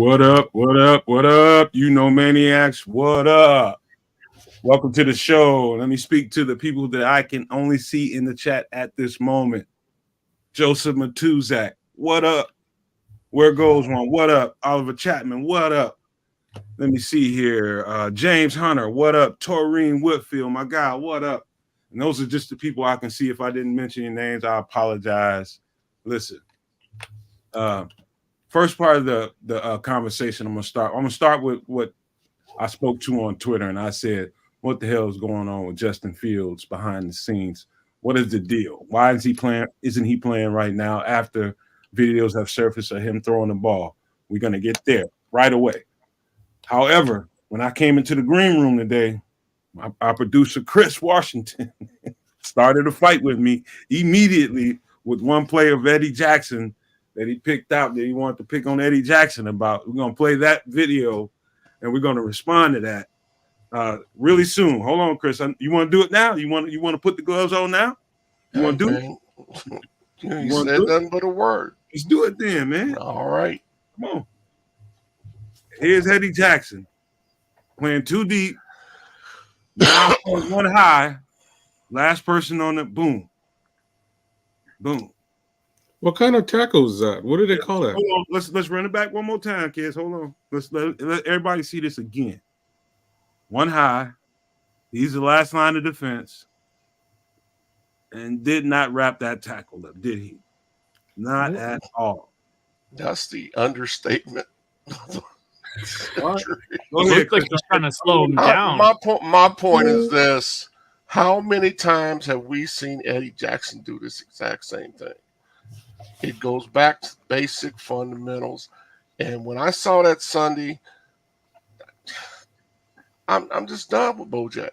What up? What up? What up? You know, maniacs. What up? Welcome to the show. Let me speak to the people that I can only see in the chat at this moment. Joseph Matuzak. What up? Where goes one? What up? Oliver Chapman. What up? Let me see here. James Hunter. What up? Taurine Whitfield. My guy. What up? And those are just the people I can see. If I didn't mention your names, I apologize. Listen. First part of the conversation, I'm gonna start with what I spoke to on Twitter, and I said, "What the hell is going on with Justin Fields behind the scenes? What is the deal? Why is he playing? Isn't he playing right now? After videos have surfaced of him throwing the ball, we're gonna get there right away." However, when I came into the green room today, our producer Chris Washington started a fight with me immediately with one play of Eddie Jackson that he picked out that he wanted to pick on Eddie Jackson about. We're going to play that video, and we're going to respond to that really soon. Hold on, Chris. You want to do it now? You want to put the gloves on now? You want to do it? You said nothing but a word. Let's do it then, man. All right. Come on. Here's Eddie Jackson playing too deep. Now one high. Last person on it. Boom. Boom. What kind of tackle is that? What do they call that? Hold on. Let's run it back one more time, kids. Hold on. Let's let everybody see this again. One high. He's the last line of defense. And did not wrap that tackle up, did he? Not at all. That's the understatement. Looks like he's trying to slow him down. My point is this. How many times have we seen Eddie Jackson do this exact same thing? It goes back to basic fundamentals. And when I saw that Sunday, I'm just done with Bojack.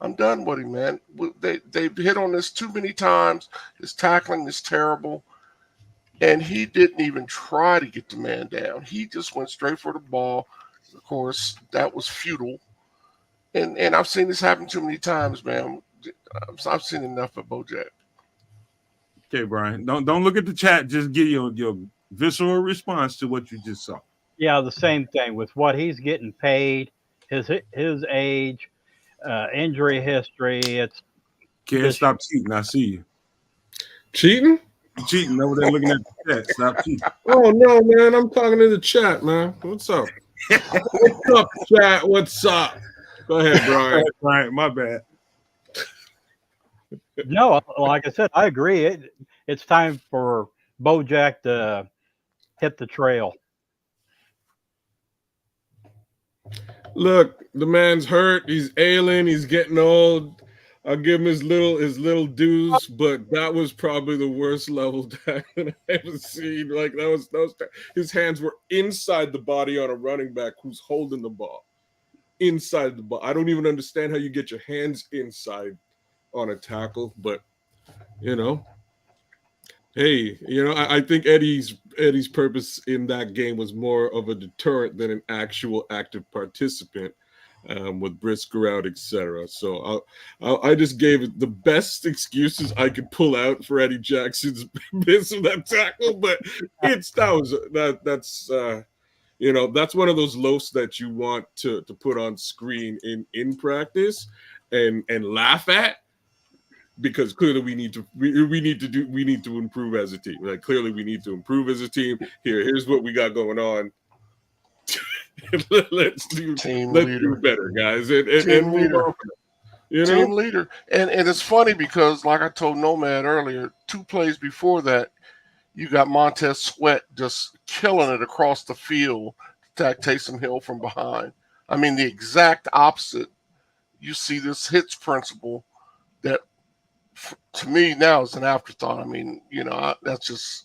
I'm done with him, man. They've hit on this too many times. His tackling is terrible. And he didn't even try to get the man down. He just went straight for the ball. Of course, that was futile. And I've seen this happen too many times, man. I've seen enough of Bojack. Okay, Brian. Don't look at the chat. Just give your visceral response to what you just saw. Yeah, the same thing with what he's getting paid, his age, injury history. It's Kid, stop cheating. I see you. Cheating? You're cheating over there looking at the chat. Stop cheating. Oh no, man! I'm talking to the chat, man. What's up? What's up, chat? What's up? Go ahead, Brian. Brian, my bad. No, like I said, I agree. It's time for Bojack to hit the trail. Look, the man's hurt. He's ailing. He's getting old. I'll give him his little dues, but that was probably the worst level tackle I've ever seen. Like that was his hands were inside the body on a running back who's holding the ball. Inside the ball. I don't even understand how you get your hands inside on a tackle, but hey, I think Eddie's purpose in that game was more of a deterrent than an actual active participant with Brisker out, etc. So I just gave it the best excuses I could pull out for Eddie Jackson's miss of that tackle, but that's one of those loafs that you want to put on screen in practice and laugh at. Because clearly we need to improve as a team. Like clearly we need to improve as a team. Here's what we got going on. let's do better, guys. Team leader. Team leader. And it's funny because like I told Nomad earlier, 2 plays before that, you got Montez Sweat just killing it across the field to attack Taysom Hill from behind. I mean, the exact opposite. You see this hits principle that to me now is an afterthought. I mean, it's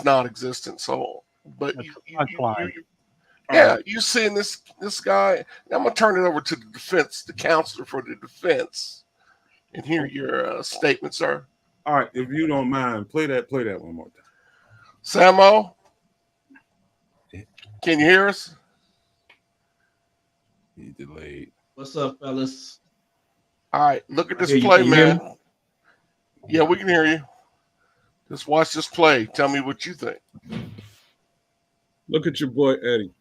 non-existent. So, but you seeing this guy. I'm gonna turn it over to the defense, the counselor for the defense, and hear your statement, sir. All right, if you don't mind, play that one more time. Samo, can you hear us? He delayed. What's up, fellas? All right, look at this play, man. Yeah, we can hear you. Just watch this play. Tell me what you think. Look at your boy Eddie.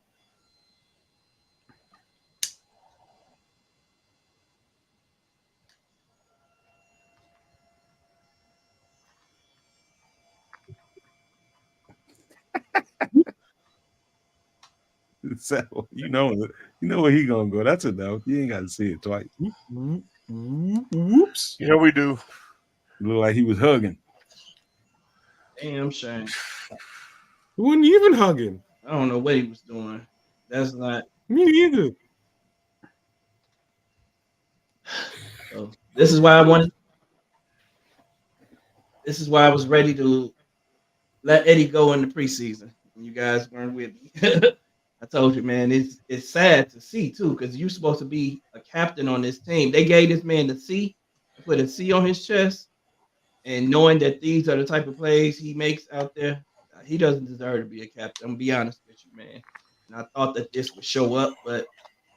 So you know where he gonna go. That's enough. You ain't got to see it twice. Whoops. Yeah, we do. Look like he was hugging. Damn shame. He wasn't even hugging. I don't know what he was doing. That's not. Me either. So this is why I wanted. This is why I was ready to let Eddie go in the preseason. You guys weren't with me. I told you, man, it's sad to see too, because you're supposed to be a captain on this team. They gave this man the C, put a C on his chest, and knowing that these are the type of plays he makes out there, he doesn't deserve to be a captain. I'm gonna be honest with you, man. And I thought that this would show up, but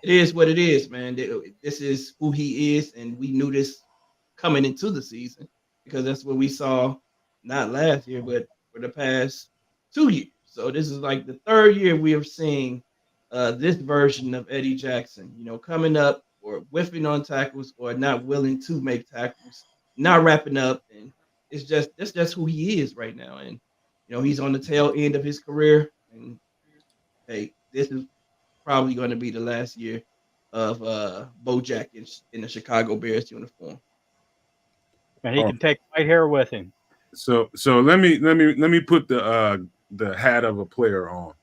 it is what it is, man. This is who he is, and we knew this coming into the season because that's what we saw not last year, but for the past 2 years. So this is like the third year we are seeing this version of Eddie Jackson, coming up or whiffing on tackles or not willing to make tackles, not wrapping up, and that's just who he is right now. And he's on the tail end of his career, and hey, this is probably going to be the last year of Bo Jack in the Chicago Bears uniform. And he can take white hair with him. So let me put the hat of a player on.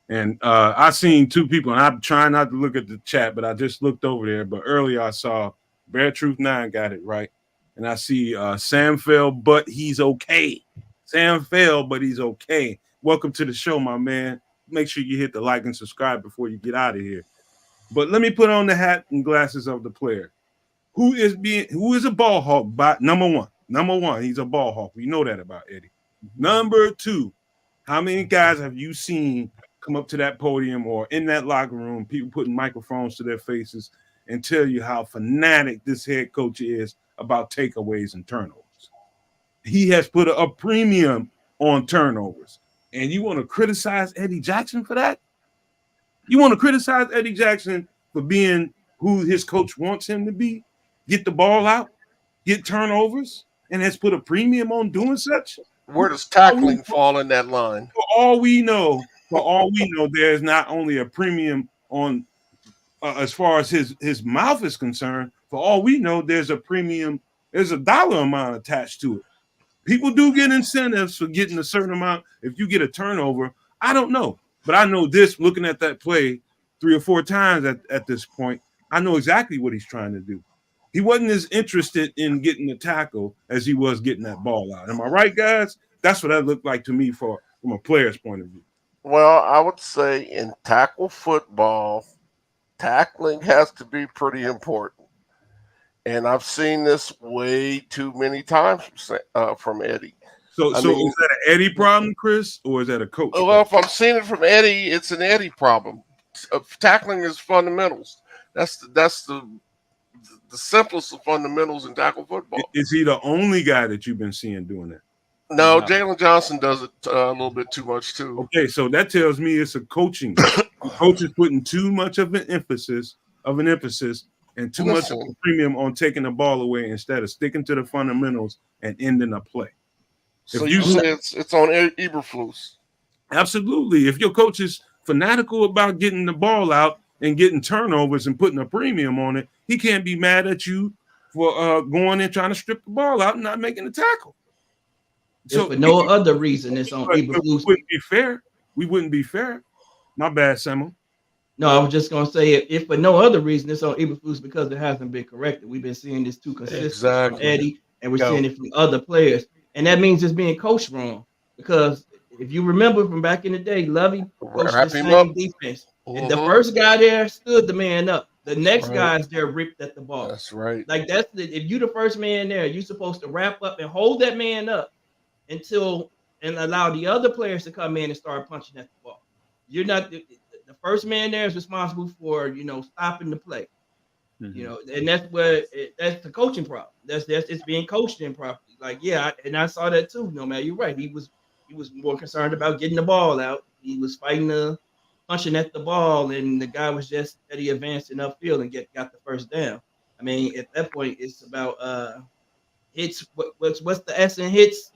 And I seen two people, and I'm trying not to look at the chat, but I just looked over there. But earlier I saw Bear Truth 9 got it right. And I see Sam fell, but he's okay. Sam fell, but he's okay. Welcome to the show, my man. Make sure you hit the like and subscribe before you get out of here. But let me put on the hat and glasses of the player. Who is a ball hawk by number one, he's a ball hawk. We know that about Eddie. Number two, how many guys have you seen come up to that podium or in that locker room, people putting microphones to their faces and tell you how fanatic this head coach is about takeaways and turnovers? He has put a premium on turnovers. And you want to criticize Eddie Jackson for that? You want to criticize Eddie Jackson for being who his coach wants him to be? Get the ball out, get turnovers, and has put a premium on doing such? Where does tackling fall in that line? For all we know, there's not only a premium on as far as his mouth is concerned. For all we know, there's a premium. There's a dollar amount attached to it. People do get incentives for getting a certain amount. If you get a turnover, I don't know. But I know this, looking at that play 3 or 4 times at this point, I know exactly what he's trying to do. He wasn't as interested in getting the tackle as he was getting that ball out. Am I right, guys? That's what that looked like to me from a player's point of view. Well, I would say in tackle football, tackling has to be pretty important. And I've seen this way too many times from Eddie. So is that an Eddie problem, Chris, or is that a coach? Well, if I'm seeing it from Eddie, it's an Eddie problem. Tackling is fundamentals. That's the simplest of fundamentals in tackle football. Is he the only guy that you've been seeing doing that? No, Jalen Johnson does it a little bit too much too. Okay, so that tells me it's a coaching. Coach is putting too much of an emphasis and too much of a premium on taking the ball away instead of sticking to the fundamentals and ending a play. So you say it's on Eberflus? Absolutely. If your coach is fanatical about getting the ball out and getting turnovers and putting a premium on it, he can't be mad at you for going and trying to strip the ball out and not making the tackle. So for no other reason, it's on Eberflus. We wouldn't be fair. We wouldn't be fair. My bad, Samuel. No, I was just going to say, if for no other reason, it's on Eberflus because it hasn't been corrected. We've been seeing this too consistent from Eddie, and we're seeing it from other players. And that means it's being coached wrong. Because if you remember from back in the day, Lovey coached the same defense. And the first guy there stood the man up. The next guys there ripped at the ball. That's right. Like if you're the first man there, you're supposed to wrap up and hold that man up and allow the other players to come in and start punching at the ball. You're not the first man there is responsible for stopping the play. Mm-hmm. And that's that's the coaching problem. That's it's being coached improperly. Like I saw that too. No man, you're right. He was more concerned about getting the ball out He was punching at the ball, and the guy was just steady advancing upfield and got the first down. I mean, at that point, it's about hits. What's the S in hits?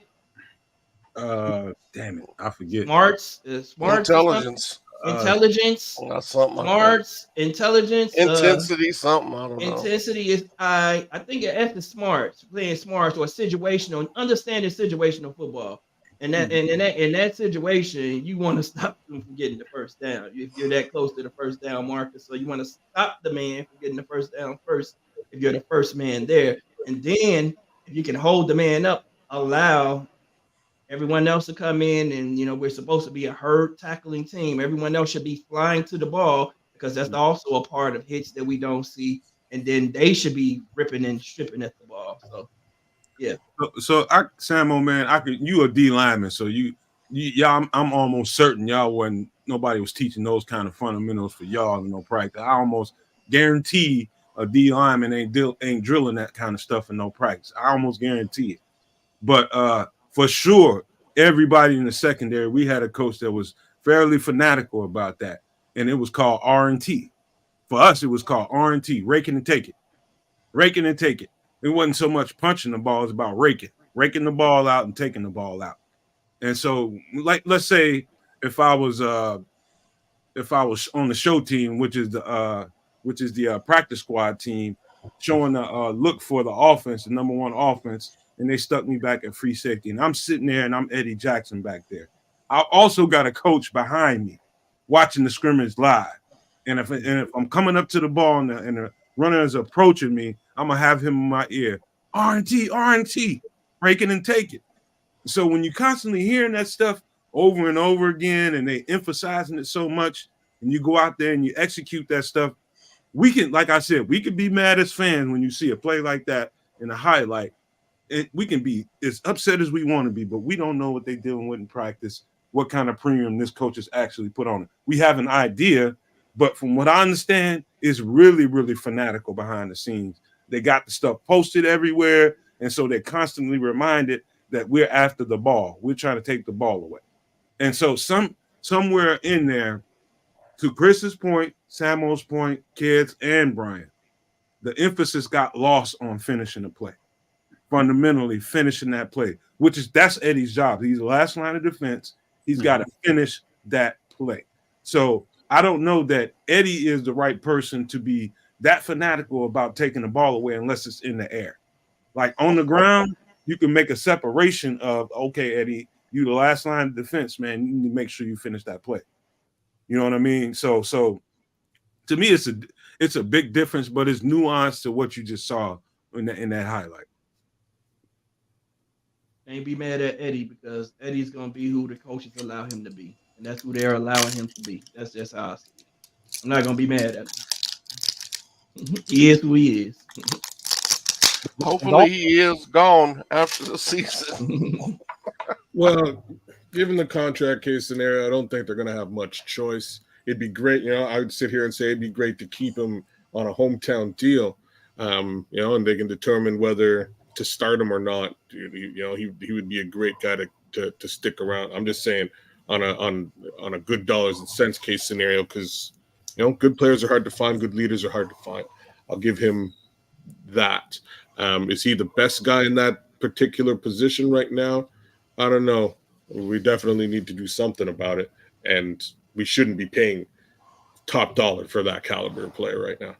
Damn it, I forget. Smarts, Intelligence. Intelligence, That's something like that. smarts, intelligence, Intensity, something. I don't know. intensity is I think it F is smarts, playing smarts or situational, understanding situational football. And that and in that situation, you want to stop them from getting the first down. If you're that close to the first down marker, so you want to stop the man from getting the first down first. If you're the first man there, and then if you can hold the man up, allow everyone else to come in, and we're supposed to be a herd tackling team. Everyone else should be flying to the ball because that's also a part of hits that we don't see. And then they should be ripping and stripping at the ball. So, yeah. So Samo, man, you a D lineman, so y'all, I'm almost certain nobody was teaching those kind of fundamentals for y'all in no practice. I almost guarantee a D lineman ain't drilling that kind of stuff in no practice. I almost guarantee it. But for sure, everybody in the secondary, we had a coach that was fairly fanatical about that, and it was called R&T. For us, it was called R&T, raking and take it. Raking and take it. It wasn't so much punching the ball, it's about raking the ball out and taking the ball out. And so, like, let's say if I was on the show team, which is the practice squad team, showing the look for the offense, the number one offense, and they stuck me back at free safety. And I'm sitting there, and I'm Eddie Jackson back there. I also got a coach behind me watching the scrimmage live. And if I'm coming up to the ball and the runner is approaching me, I'm going to have him in my ear. R&T, break it and take it. So when you're constantly hearing that stuff over and over again, and they emphasizing it so much, and you go out there and you execute that stuff, we can, like I said, we can be mad as fans when you see a play like that in a highlight. We can be as upset as we want to be, but we don't know what they're dealing with in practice, what kind of premium this coach has actually put on it. We have an idea, but from what I understand, it's really, really fanatical behind the scenes. They got the stuff posted everywhere, and so they're constantly reminded that we're after the ball. We're trying to take the ball away. And so somewhere in there, to Chris's point, Samo's point, kids, and Brian, the emphasis got lost on finishing the play. Fundamentally finishing that play, that's Eddie's job. He's the last line of defense. He's got to finish that play. So I don't know that Eddie is the right person to be that fanatical about taking the ball away unless it's in the air. Like on the ground, you can make a separation of, okay, Eddie, you the last line of defense, man. You need to make sure you finish that play. You know what I mean? So to me, it's a big difference, but it's nuanced to what you just saw in that highlight. Can't be mad at Eddie because Eddie's gonna be who the coaches allow him to be, and that's who they're allowing him to be. That's just how I see it. I'm not gonna be mad at him. He is who he is. Hopefully, he is gone after the season. Well, given the contract case scenario, I don't think they're going to have much choice. It'd be great, I would sit here and say it'd be great to keep him on a hometown deal, and they can determine whether to start him or not. He would be a great guy to stick around. I'm just saying on a good dollars and cents case scenario, because good players are hard to find, good leaders are hard to find. I'll give him that. Is he the best guy in that particular position right now? I don't know. We definitely need to do something about it, and we shouldn't be paying top dollar for that caliber of player right now.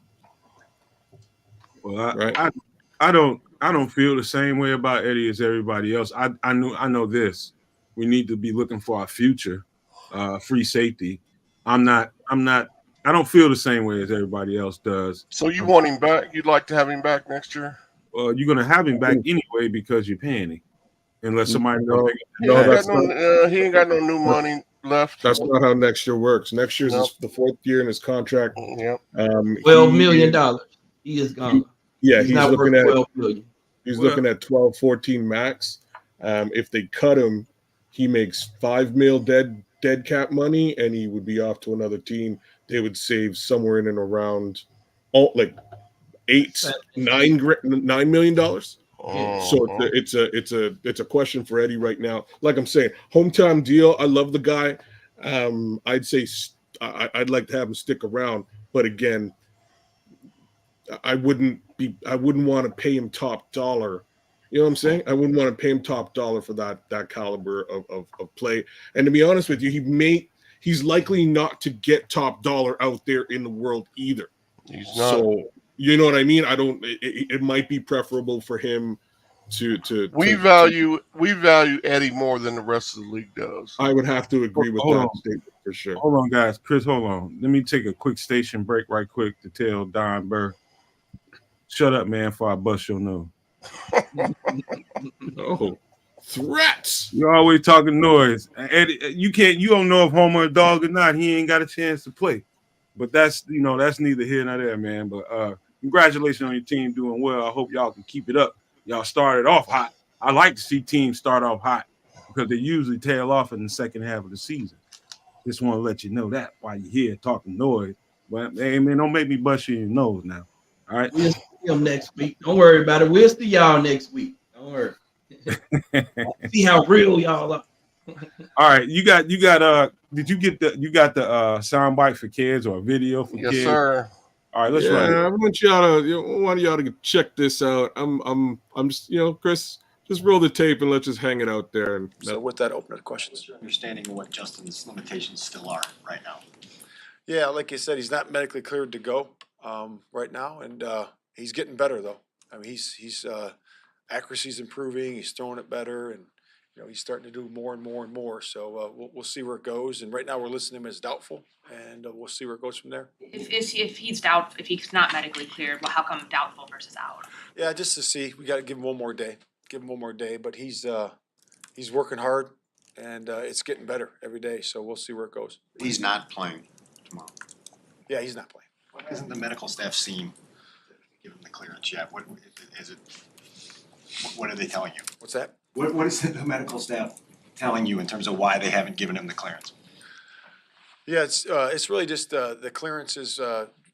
Well, right? I don't feel the same way about Eddie as everybody else. I know this. We need to be looking for our future, free safety. I don't feel the same way as everybody else does. So you want him back? You'd like to have him back next year? You're going to have him back anyway because you're paying him. Unless somebody he ain't got no new money left. That's not how next year works. Next year's the fourth year in his contract. Yep. $12 million. He is gone. He's looking at $12 million. He's looking at 12, 14 max. If they cut him, he makes $5 million dead cap money, and he would be off to another team. They would save somewhere in and around $9 million. So it's a question for Eddie right now. Like I'm saying, hometown deal. I love the guy. I'd say I'd like to have him stick around, but again, I wouldn't want to pay him top dollar. You know what I'm saying? I wouldn't want to pay him top dollar for that caliber of play. And to be honest with you, he's likely not to get top dollar out there in the world either. He's not. So you know what I mean? It might be preferable for him we value Eddie more than the rest of the league does. I would have to agree with that statement for sure. Hold on, guys. Chris, hold on. Let me take a quick station break right quick to tell Don Burr, shut up, man, before I bust your nose. Oh, threats. You're always talking noise. Eddie, you don't know if Homer a dog or not. He ain't got a chance to play. But that's neither here nor there, man. But congratulations on your team doing well. I hope y'all can keep it up. Y'all started off hot. I like to see teams start off hot because they usually tail off in the second half of the season. Just want to let you know that while you're here talking noise. But hey, man, don't make me bust you in your nose now. All right. We'll see them next week. Don't worry about it. We'll see y'all next week. Don't worry. See how real y'all are. All right, you got did you get the sound bite for kids or a video for kids? Yes, sir. All right, let's run it. I want y'all to check this out. I'm just, Chris, just roll the tape and let's just hang it out there. And So with that, open up to questions. Understanding what Justin's limitations still are right now. Yeah, like you said, he's not medically cleared to go right now, and he's getting better though. I mean, he's accuracy's improving. He's throwing it better, and he's starting to do more and more and more. So we'll see where it goes. And right now we're listing him as doubtful, and we'll see where it goes from there. If he's not medically cleared, well, how come doubtful versus out? Yeah, just to see. We got to give him one more day. But he's working hard, and it's getting better every day. So we'll see where it goes. He's not playing tomorrow. Yeah, he's not playing. What hasn't the medical staff seen to give him the clearance yet? What is it? What are they telling you? What's that? What is the medical staff telling you in terms of why they haven't given him the clearance? Yeah, it's really just the clearance is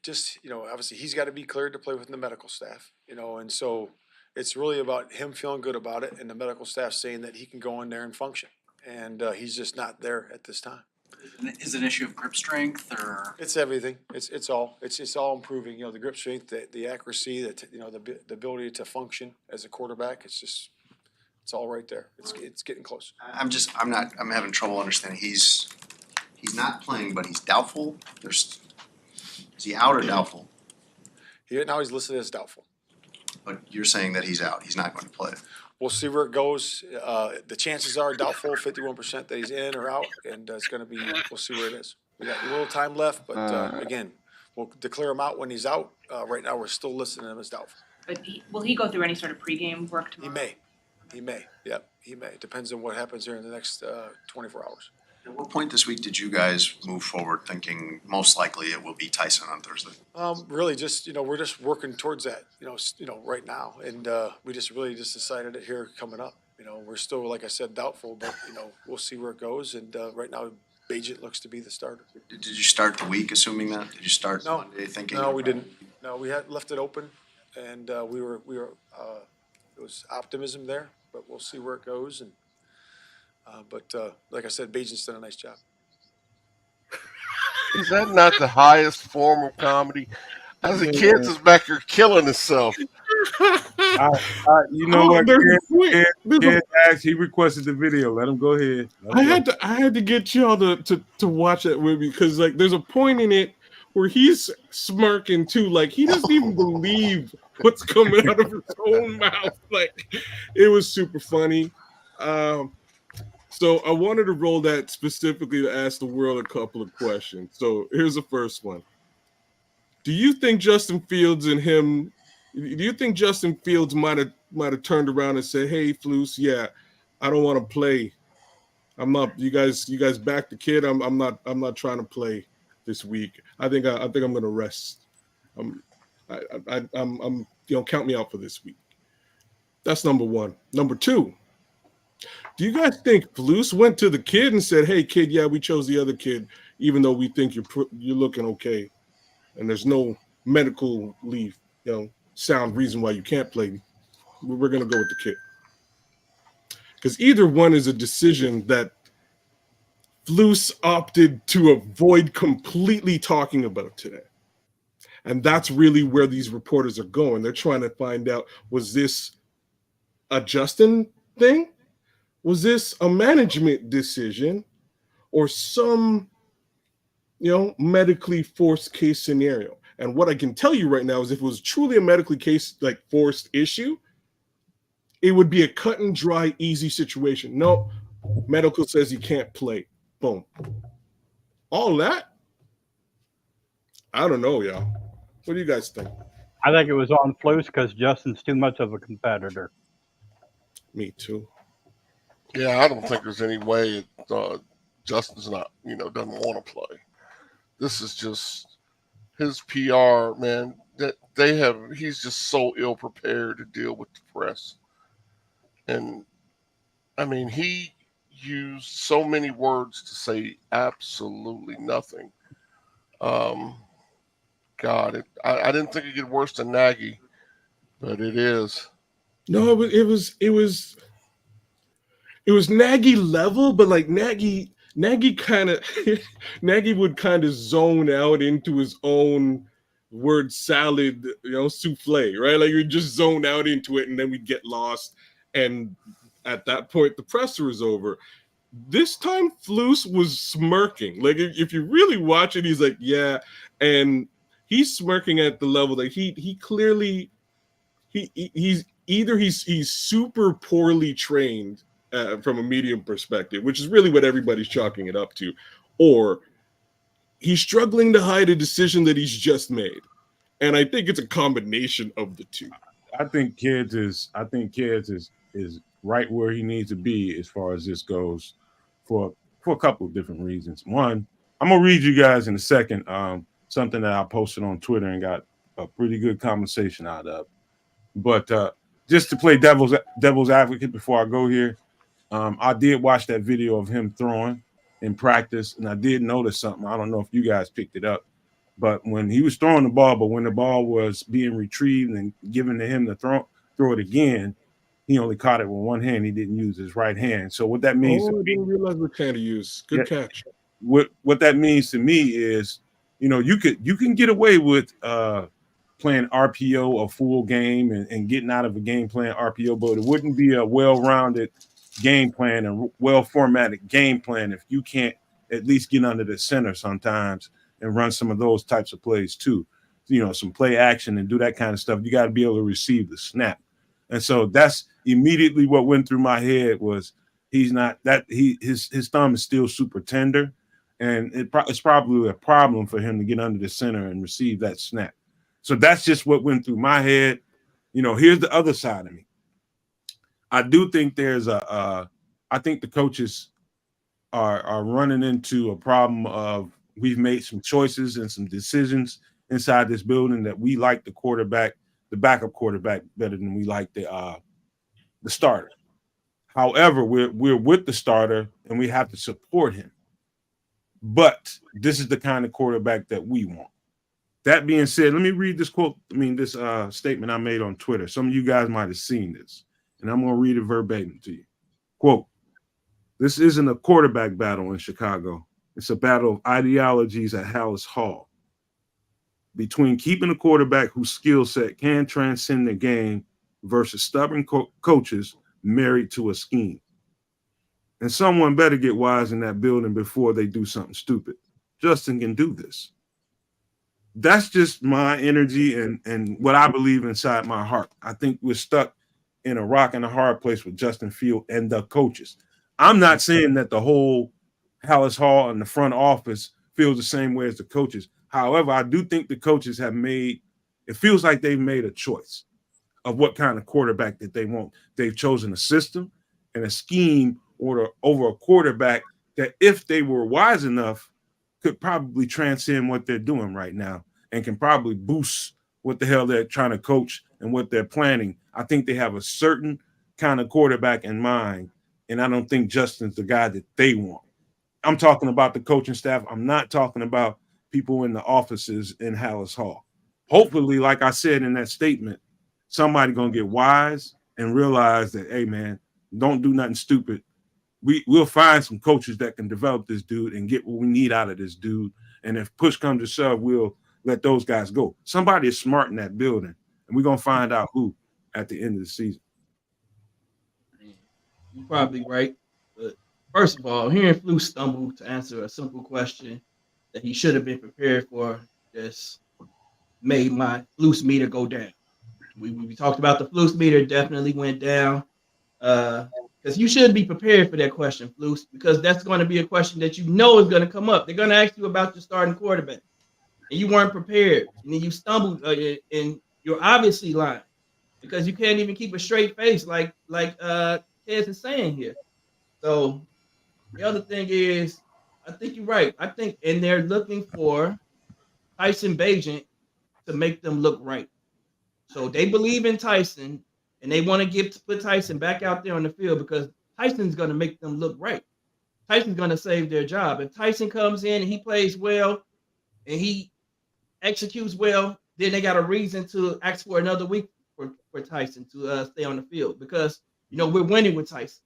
just obviously he's got to be cleared to play within the medical staff, and so it's really about him feeling good about it and the medical staff saying that he can go in there and function, and he's just not there at this time. Is it an issue of grip strength or? It's everything. It's all improving. The grip strength, the accuracy, the ability to function as a quarterback. It's all right there. It's getting close. I'm having trouble understanding. He's not playing, but he's doubtful. Is he out or doubtful? Now he's listed as doubtful. But you're saying that he's out. He's not going to play. We'll see where it goes. The chances are doubtful, 51% that he's in or out, and it's going to be. We'll see where it is. We got a little time left, but again, we'll declare him out when he's out. Right now, we're still listing him as doubtful. But will he go through any sort of pregame work tomorrow? He may. Yep, he may. Depends on what happens here in the next 24 hours. At what point this week did you guys move forward thinking most likely it will be Tyson on Thursday? Really just, we're just working towards that, right now. And we just decided it here coming up. We're still, like I said, doubtful, but, we'll see where it goes. And right now, Bagent looks to be the starter. Did you start the week assuming that? Did you start Monday thinking? No, we didn't. No, we had left it open, and we were it was optimism there, but we'll see where it goes. And but like I said, Bagent's done a nice job. Is that not the highest form of comedy? As a kid is back here killing himself. You know what? Ken asked, he requested the video. Let him go ahead. I had to get y'all to watch that movie because there's a point in it where he's smirking too, like he doesn't even believe what's coming out of his own mouth. Like it was super funny. So I wanted to roll that specifically to ask the world a couple of questions. So here's the first one. Do you think Justin Fields might have turned around and said, "Hey, Flus, yeah, I don't want to play. I'm not. You guys back the kid. I'm not trying to play this week. I think I'm going to rest. Count me out for this week." That's number one. Number two. Do you guys think Flus went to the kid and said, "Hey, kid, yeah, we chose the other kid, even though we think you're looking okay, and there's no medical sound reason why you can't play. We're going to go with the kid." Because either one is a decision that Flus opted to avoid completely talking about today. And that's really where these reporters are going. They're trying to find out, was this a Justin thing? Was this a management decision or some, medically forced case scenario? And what I can tell you right now is if it was truly a medically forced issue, it would be a cut and dry, easy situation. No, medical says he can't play. Boom. All that? I don't know, y'all. What do you guys think? I think it was on Flus because Justin's too much of a competitor. Me too. Yeah, I don't think there's any way Justin's not, doesn't want to play. This is just his PR, man. That he's just so ill prepared to deal with the press. And I mean, he used so many words to say absolutely nothing. God, I didn't think it get worse than Nagy, but it is. No, it was Nagy level, but like Nagy kind of Nagy would kind of zone out into his own word salad, souffle, right? Like you just zone out into it, and then we'd get lost. And at that point, the presser was over. This time, Flus was smirking. Like if you really watch it, he's like, yeah, and he's smirking at the level that he clearly he's super poorly trained from a medium perspective, which is really what everybody's chalking it up to, or he's struggling to hide a decision that he's just made. And I think it's a combination of the two. I think Kids is right where he needs to be as far as this goes for a couple of different reasons. One, I'm gonna read you guys in a second something that I posted on Twitter and got a pretty good conversation out of. But just to play devil's advocate before I go here, I did watch that video of him throwing in practice, and I did notice something. I don't know if you guys picked it up, but when he was throwing the ball, but when the ball was being retrieved and given to him to throw it again, he only caught it with one hand. He didn't use his right hand. So what that means I didn't realize what hand to use. Good catch. What that means to me is, you can get away with playing RPO a full game and getting out of a game playing RPO, but it wouldn't be a well-rounded game plan and well-formatted game plan if you can't at least get under the center sometimes and run some of those types of plays too. Some play action and do that kind of stuff. You got to be able to receive the snap. And so that's immediately what went through my head was his thumb is still super tender, and it's probably a problem for him to get under the center and receive that snap. So that's just what went through my head. Here's the other side of me. I do think I think the coaches are running into a problem of we've made some choices and some decisions inside this building that we like the backup quarterback better than we like the starter. However, we're with the starter and we have to support him. But this is the kind of quarterback that we want. That being said, let me read this quote. This statement I made on Twitter. Some of you guys might have seen this, and I'm going to read it verbatim to you. Quote, "This isn't a quarterback battle in Chicago. It's a battle of ideologies at Hallis Hall. Between keeping a quarterback whose skill set can transcend the game versus stubborn coaches married to a scheme. And someone better get wise in that building before they do something stupid. Justin can do this." That's just my energy and what I believe inside my heart. I think we're stuck in a rock and a hard place with Justin Field and the coaches. I'm not saying that the whole Hallis Hall and the front office feels the same way as the coaches. However, I do think the coaches it feels like they've made a choice of what kind of quarterback that they want. They've chosen a system and a scheme over a quarterback that, if they were wise enough, could probably transcend what they're doing right now and can probably boost what the hell they're trying to coach and what they're planning. I think they have a certain kind of quarterback in mind, and I don't think Justin's the guy that they want. I'm talking about the coaching staff. I'm not talking about people in the offices in Hallis Hall. Hopefully, like I said in that statement, somebody going to get wise and realize that, hey, man, don't do nothing stupid we'll find some coaches that can develop this dude and get what we need out of this dude. And if push comes to shove, we'll let those guys go. Somebody is smart in that building, and we're gonna find out who at the end of the season. You're probably right. But first of all, hearing Flu stumble to answer a simple question that he should have been prepared for just made my Flu's meter go down. We talked about the Flu's meter, definitely went down. Because you should be prepared for that question, Flus, because that's going to be a question that you know is going to come up. They're going to ask you about your starting quarterback, and you weren't prepared, and then you stumbled, and you're obviously lying because you can't even keep a straight face, like Tez is saying here. So the other thing is, I think you're right. I think, and they're looking for Tyson Bagent to make them look right. So they believe in Tyson, and they want to put Tyson back out there on the field because Tyson's going to make them look right. Tyson's going to save their job. If Tyson comes in and he plays well and he executes well, then they got a reason to ask for another week for Tyson to stay on the field because, we're winning with Tyson.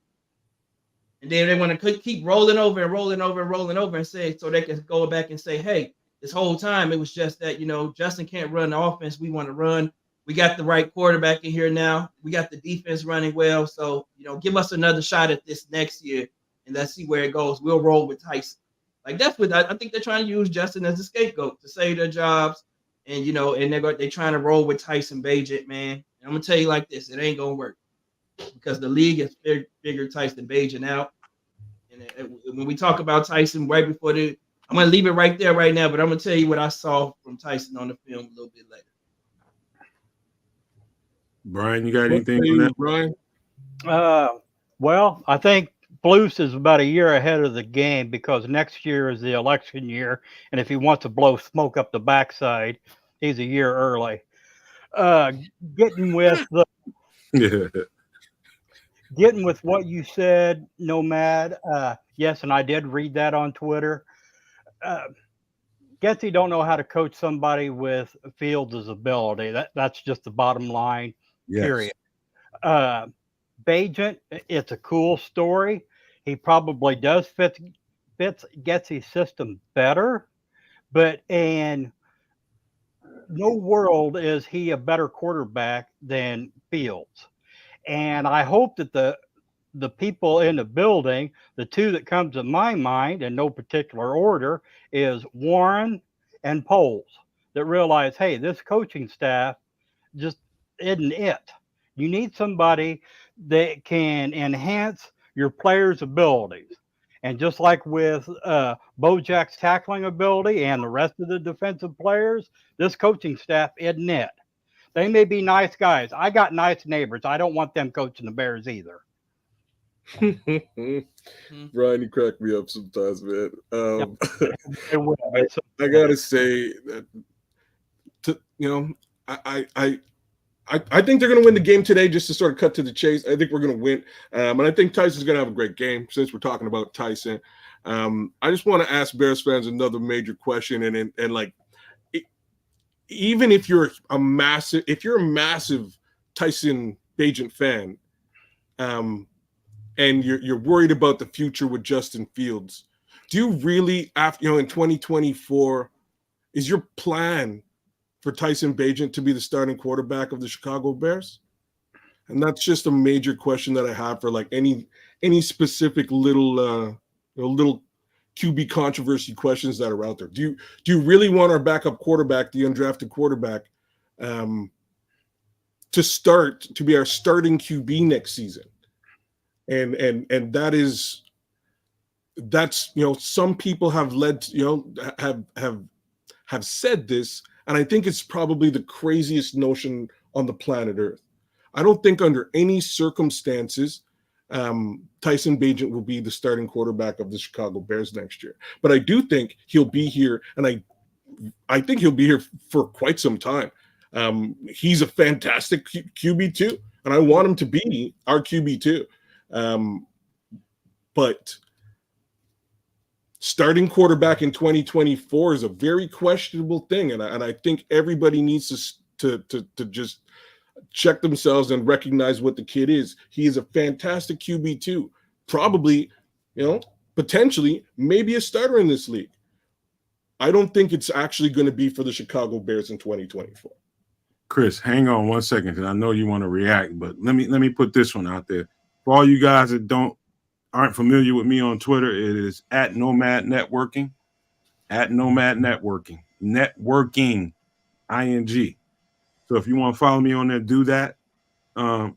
And then they want to keep rolling over and say, so they can go back and say, hey, this whole time it was just that, Justin can't run the offense we want to run. We got the right quarterback in here now. We got the defense running well. So, give us another shot at this next year and let's see where it goes. We'll roll with Tyson. Like that's what I think they're trying to use Justin as a scapegoat to save their jobs. And, and they're trying to roll with Tyson Bagent, man. And I'm going to tell you like this, it ain't going to work because the league has figured Tyson Bagent out. And when we talk about Tyson right before I'm going to leave it right there right now, but I'm going to tell you what I saw from Tyson on the film a little bit later. Brian, you got anything on that? Brian? Well, I think Blues is about a year ahead of the game because next year is the election year, and if he wants to blow smoke up the backside, he's a year early. Getting with what you said, Nomad. Yes, and I did read that on Twitter. Getsy don't know how to coach somebody with Fields' ability. That's just the bottom line. Yes. Period. Bagent, it's a cool story. He probably does fits Getsy's system better, but in no world is he a better quarterback than Fields. And I hope that the people in the building, the two that come to my mind in no particular order is Warren and Poles, that realize, hey, this coaching staff just isn't it. You need somebody that can enhance your players' abilities. And just like with Bojack's tackling ability and the rest of the defensive players, this coaching staff isn't it. They may be nice guys. I got nice neighbors. I don't want them coaching the Bears either. Brian, you crack me up sometimes, man. I gotta say that, I think they're going to win the game today. Just to sort of cut to the chase, I think we're going to win, and I think Tyson's going to have a great game. Since we're talking about Tyson, I just want to ask Bears fans another major question, and like, even if you're a massive Tyson Bagent fan, and you're worried about the future with Justin Fields, do you really, after in 2024, is your plan for Tyson Bagent to be the starting quarterback of the Chicago Bears? And that's just a major question that I have for like any specific little QB controversy questions that are out there. Do you really want our backup quarterback, the undrafted quarterback, to be our starting QB next season? And that's some people have have said this, and I think it's probably the craziest notion on the planet Earth. I don't think under any circumstances Tyson Bagent will be the starting quarterback of the Chicago Bears next year. But I do think he'll be here, and I think he'll be here for quite some time. He's a fantastic QB2, and I want him to be our QB2. But starting quarterback in 2024 is a very questionable thing, and I think everybody needs to just check themselves and recognize what the kid is. He is a fantastic QB2, probably potentially maybe a starter in this league. I don't think it's actually going to be for the Chicago Bears in 2024. Chris, hang on 1 second, because I know you want to react, but let me put this one out there. For all you guys that aren't familiar with me on Twitter, it is at Nomad Networking. At Nomad Networking. Networking, ING. So if you want to follow me on there, do that.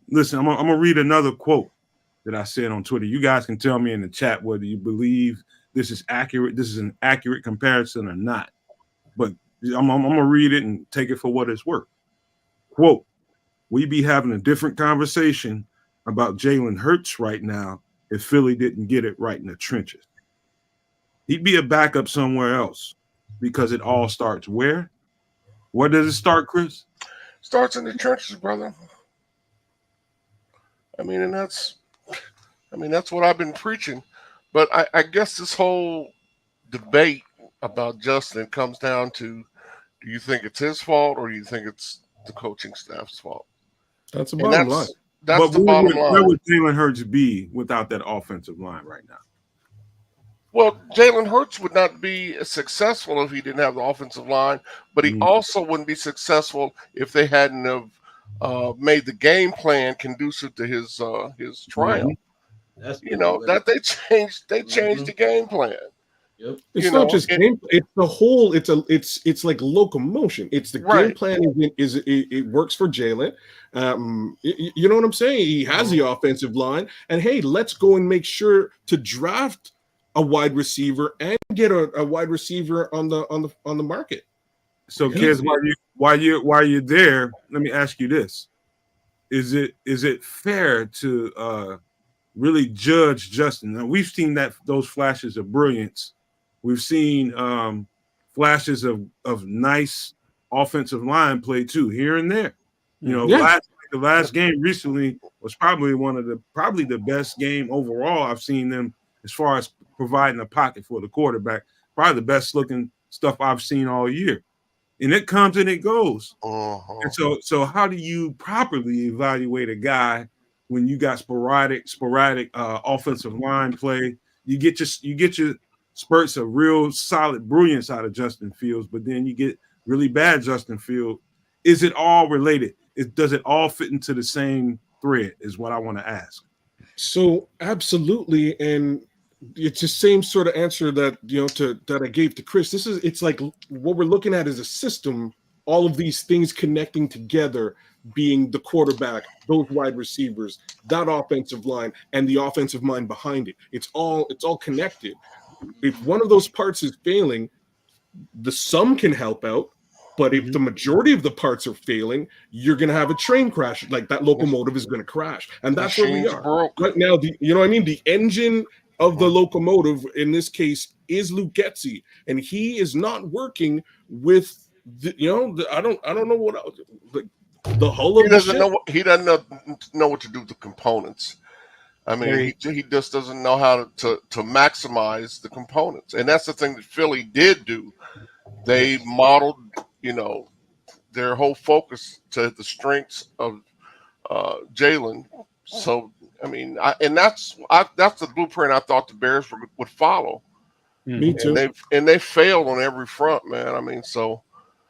Listen, I'm gonna read another quote that I said on Twitter. You guys can tell me in the chat whether you believe this is accurate, this is an accurate comparison or not. But I'm gonna read it and take it for what it's worth. Quote, "We be having a different conversation about Jalen Hurts right now if Philly didn't get it right in the trenches. He'd be a backup somewhere else because it all starts where? Where does it start, Chris? Starts in the trenches, brother. And that's what I've been preaching. But I guess this whole debate about Justin comes down to, do you think it's his fault or do you think it's the coaching staff's fault? That's the bottom line. That's the bottom line. Where would Jalen Hurts be without that offensive line right now? Well, Jalen Hurts would not be successful if he didn't have the offensive line, but he also wouldn't be successful if they hadn't have made the game plan conducive to his triumph. That's that they changed the game plan. Yep. It's not just game. It's the whole. It's like locomotion. It's the game plan. It works for Jalen. You know what I'm saying? He has the offensive line, and hey, let's go and make sure to draft a wide receiver and get a wide receiver on the market. So, kids, while you're there, let me ask you this: Is it fair to really judge Justin? Now, we've seen those flashes of brilliance. We've seen flashes of nice offensive line play too, here and there. The last game recently was probably the best game overall I've seen them as far as providing a pocket for the quarterback. Probably the best looking stuff I've seen all year. And it comes and it goes. And so how do you properly evaluate a guy when you got sporadic offensive line play? You get your spurts of real solid brilliance out of Justin Fields, but then you get really bad Justin Fields. Is it all related? Does it all fit into the same thread is what I want to ask. So absolutely. And it's the same sort of answer that I gave to Chris. It's like what we're looking at is a system, all of these things connecting together, being the quarterback, those wide receivers, that offensive line, and the offensive mind behind it. It's all connected. If one of those parts is failing, the sum can help out. But if the majority of the parts are failing, you're going to have a train crash. Like that locomotive is going to crash. And that's where we are. Right now, the engine of the locomotive in this case is Luke Getsy. And he is not working with, I don't know what else. The whole of the ship. He doesn't know what to do with the components. He just doesn't know how to maximize the components. And that's the thing that Philly did do. They modeled, their whole focus to the strengths of Jalen. So, that's the blueprint I thought the Bears would follow. Me too. And they failed on every front, man. So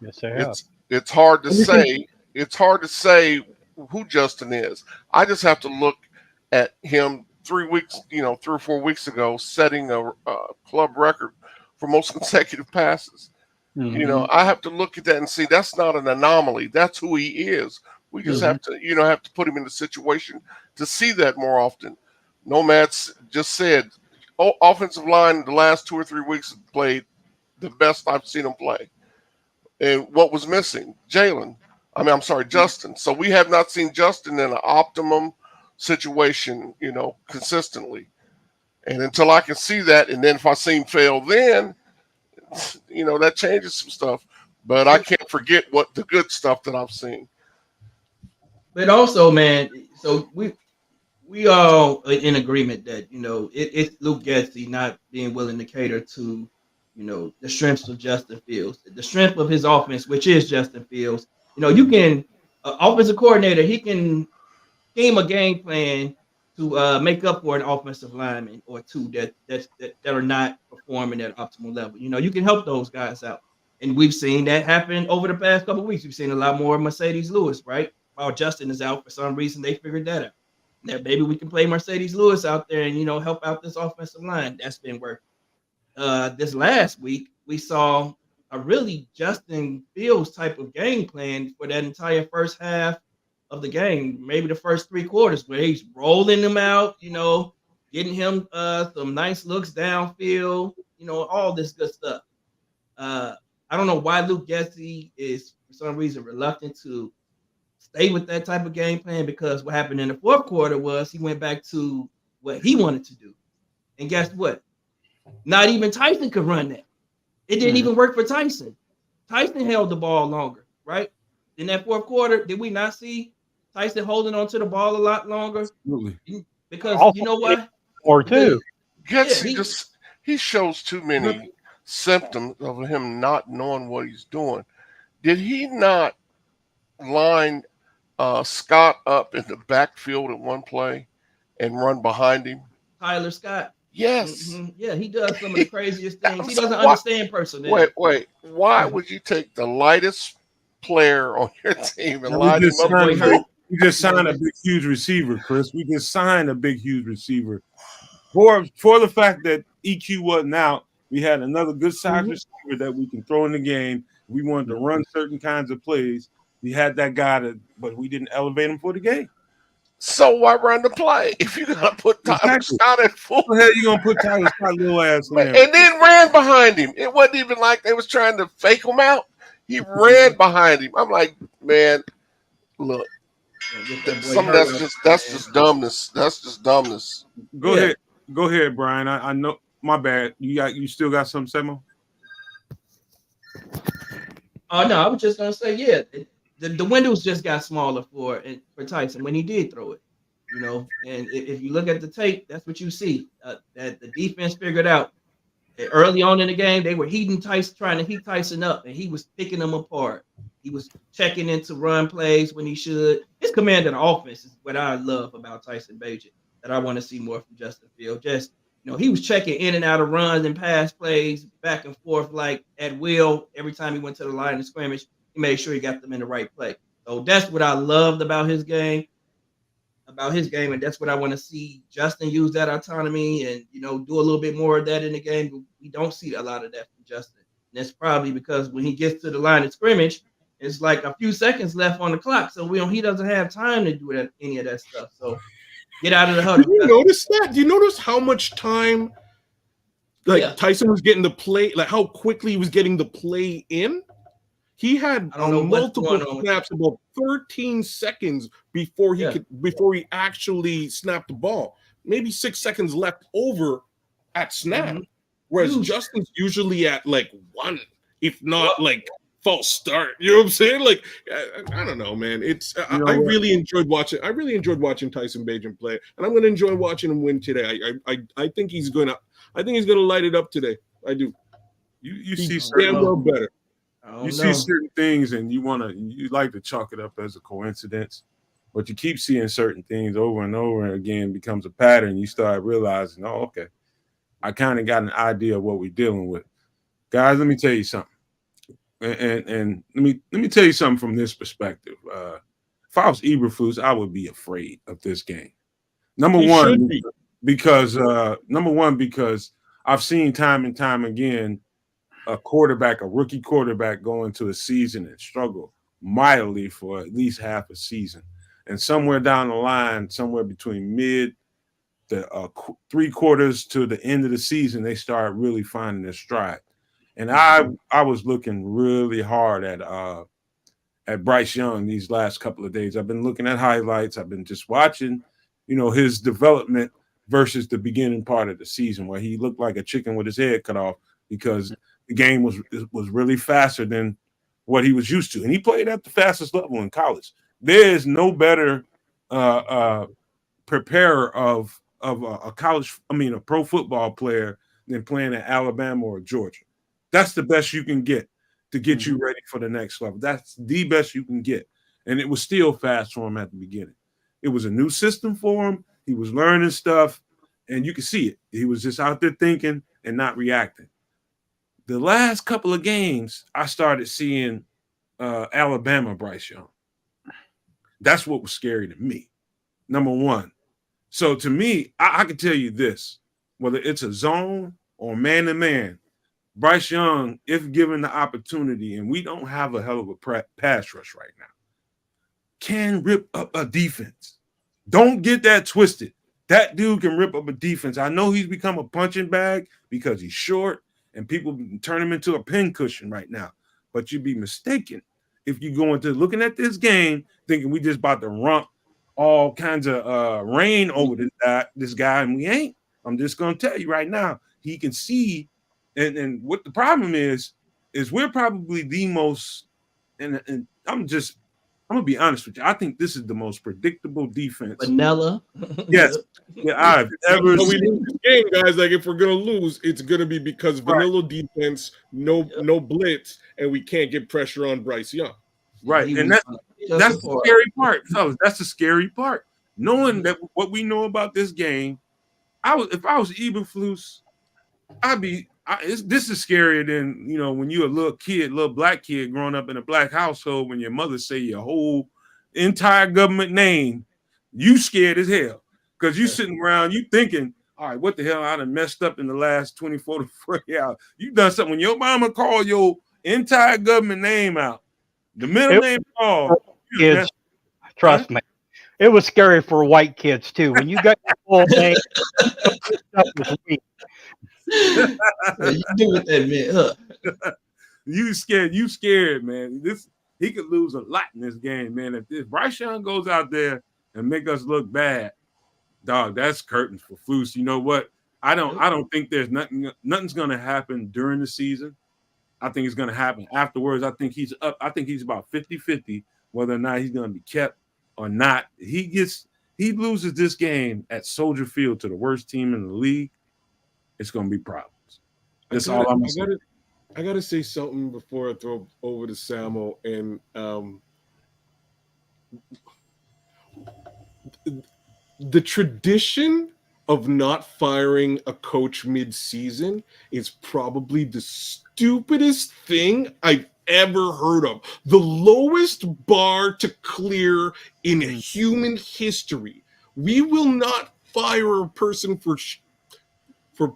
yes, they have. It's hard to say. It's hard to say who Justin is. I just have to look at him 3 or 4 weeks ago, setting a club record for most consecutive passes. I have to look at that and see that's not an anomaly. That's who he is. We just have to, put him in the situation to see that more often. Nomad's just said, offensive line the last 2 or 3 weeks have played the best I've seen him play. And what was missing? Justin. So we have not seen Justin in an optimum situation, consistently. And until I can see that, and then if I see him fail, then that changes some stuff. But I can't forget what the good stuff that I've seen. But also, man, so we all in agreement that it's Luke Getsy not being willing to cater to the strengths of Justin Fields, the strength of his offense, which is Justin Fields. You can offensive coordinator, he can scheme a game plan to make up for an offensive lineman or two that are not performing at optimal level. You know, you can help those guys out. And we've seen that happen over the past couple of weeks. We've seen a lot more Mercedes Lewis, right? While Justin is out for some reason, they figured that out. That maybe we can play Mercedes Lewis out there and, you know, help out this offensive line. That's been working. This last week, we saw a really Justin Fields type of game plan for that entire first half of the game, maybe the first 3 quarters, where he's rolling them out, you know, getting him some nice looks downfield, you know, all this good stuff. I don't know why Luke Getsy is for some reason reluctant to stay with that type of game plan, because what happened in the fourth quarter was he went back to what he wanted to do. And guess what? Not even Tyson could run that. It didn't even work for Tyson. Tyson held the ball longer, right? In that fourth quarter, did we not see Tyson holding on to the ball a lot longer? Absolutely. Because Also, you know what? or two. He shows too many symptoms of him not knowing what he's doing. Did he not line Scott up in the backfield at one play and run behind him? Tyler Scott. Yes. Mm-hmm. Yeah, he does some of the craziest things. He So doesn't why- understand personnel. Wait. Why would you take the lightest player on your team and And line him up? we just signed a big, huge receiver, Chris. We just signed a big, huge receiver. For the fact that EQ wasn't out, we had another good size receiver that we can throw in the game. We wanted to run certain kinds of plays. We had that guy, but we didn't elevate him for the game. So why run the play if you gotta put Tyler Scott at full? What the hell you gonna put Tyler Scott little ass in there? And then ran behind him. It wasn't even like they was trying to fake him out. He ran behind him. I'm like, man, look, that's just dumbness. That's just dumbness. Go ahead, Brian. I know. My bad. You still got something, Semo? Oh no, I was just gonna say, yeah, the windows just got smaller for Tyson when he did throw it, you know. And if you look at the tape, that's what you see. That the defense figured out early on in the game they were heating Tyson, trying to heat Tyson up, and he was picking them apart. He was checking into run plays when he should. His command of the offense is what I love about Tyson Bagent, that I want to see more from Justin Fields. Just, you know, he was checking in and out of runs and pass plays back and forth like at will. Every time he went to the line of scrimmage, he made sure he got them in the right play. So that's what I loved about his game, and that's what I want to see Justin use that autonomy and, you know, do a little bit more of that in the game. But we don't see a lot of that from Justin. And that's probably because when he gets to the line of scrimmage, it's like a few seconds left on the clock. So he doesn't have time to do any of that stuff. So get out of the huddle. Did you notice that? Do you notice how much time Tyson was getting the play, like how quickly he was getting the play in? He had multiple snaps, about 13 seconds before he actually snapped the ball. Maybe 6 seconds left over at snap. Whereas Justin's usually at like 1, if not like false start. You know what I'm saying? Like, I don't know, man. I really enjoyed watching. I really enjoyed watching Tyson Bagent play, and I'm going to enjoy watching him win today. I think he's going to. I think he's going to light it up today. I do. You see Samuel better. You see certain things, and you like to chalk it up as a coincidence, but you keep seeing certain things over and over and again, becomes a pattern. You start realizing, oh, okay, I kind of got an idea of what we're dealing with, guys. Let me tell you something. And let me tell you something from this perspective. If I was Eberflus, I would be afraid of this game. Number one, because I've seen time and time again a rookie quarterback go into a season and struggle mightily for at least half a season, and somewhere down the line, somewhere between mid to 3 quarters to the end of the season, they start really finding their stride. And I was looking really hard at Bryce Young these last couple of days. I've been looking at highlights. I've been just watching, his development versus the beginning part of the season where he looked like a chicken with his head cut off because the game was really faster than what he was used to. And he played at the fastest level in college. There is no better preparer of a pro football player than playing at Alabama or Georgia. That's the best you can get to get you ready for the next level. That's the best you can get. And it was still fast for him at the beginning. It was a new system for him. He was learning stuff, and you could see it. He was just out there thinking and not reacting. The last couple of games, I started seeing Alabama Bryce Young. That's what was scary to me. Number one. So to me, I can tell you this, whether it's a zone or man-to-man, Bryce Young, if given the opportunity, and we don't have a hell of a pass rush right now, can rip up a defense. Don't get that twisted. That dude can rip up a defense. I know he's become a punching bag because he's short and people turn him into a pincushion right now. But you'd be mistaken if you go into looking at this game thinking we just about to rump all kinds of rain over this guy, and we ain't. I'm just going to tell you right now, he can see. And what the problem is we're probably the most, and I'm going to be honest with you. I think this is the most predictable defense. Vanilla. Yes. Yeah, I've ever So we seen. lose this game, guys. Like if we're gonna lose, it's gonna be because vanilla defense, no blitz, and we can't get pressure on Bryce Young. Right. And that's the scary part, fellas. That's the scary part. Knowing that what we know about this game, if I was Eberflus, this is scarier than, when you're a little black kid growing up in a black household, when your mother say your whole entire government name, you scared as hell. Because you sitting around, you thinking, all right, what the hell I done messed up in the last 24 to 40 hours. You done something. When your mama call your entire government name out, the middle name called. Kids, trust me. It was scary for white kids too. When you got your full name, you do with that, man. You scared, man. He could lose a lot in this game, man. If Bryce Young goes out there and make us look bad, dog, that's curtains for Flus. You know what? I don't think there's nothing's gonna happen during the season. I think it's gonna happen afterwards. I think he's up. I think he's about 50-50 whether or not he's gonna be kept or not. He loses this game at Soldier Field to the worst team in the league. It's gonna be problems. That's all I'm saying. I gotta say something before I throw over to Samo. And the tradition of not firing a coach mid-season is probably the stupidest thing I've ever heard of. The lowest bar to clear in human history. We will not fire a person for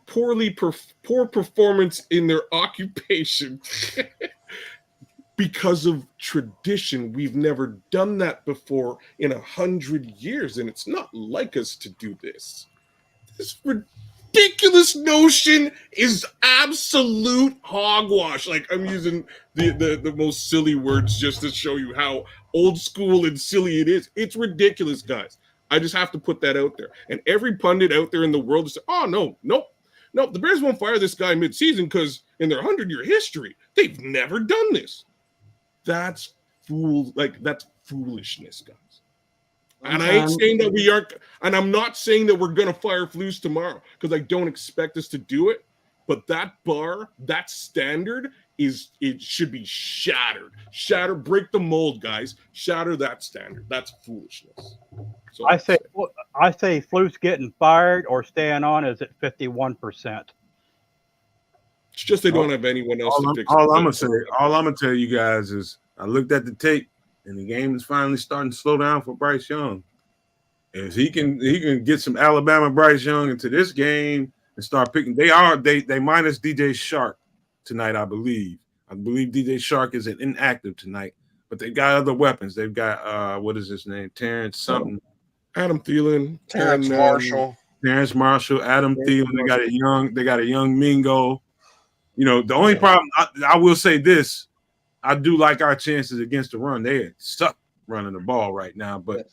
poor performance in their occupation because of tradition. We've never done that before in 100 years, and it's not like us to do this. This ridiculous notion is absolute hogwash. Like, I'm using the most silly words just to show you how old school and silly it is. It's ridiculous, guys. I just have to put that out there. And every pundit out there in the world is saying, oh, no, the Bears won't fire this guy mid-season because in their 100-year history, they've never done this. That's foolishness, guys. And I ain't saying that we aren't, and I'm not saying that we're going to fire Flus tomorrow because I don't expect us to do it. But that bar, that standard, it should be shattered. Break the mold, guys. Shatter that standard. That's foolishness. So I say Flus getting fired or staying on is at 51%. It's just they don't have anyone else to fix. All I'm gonna tell you guys is I looked at the tape and the game is finally starting to slow down for Bryce Young. If he can get some Alabama Bryce Young into this game and start picking, they minus DJ Shark tonight, I believe. I believe DJ Shark is inactive tonight, but they got other weapons. They've got what is his name? Terrence something. Adam Thielen, Terrence Marshall, Adam Thielen. They got a young Mingo. The only problem I will say this, I do like our chances against the run. They suck running the ball right now, but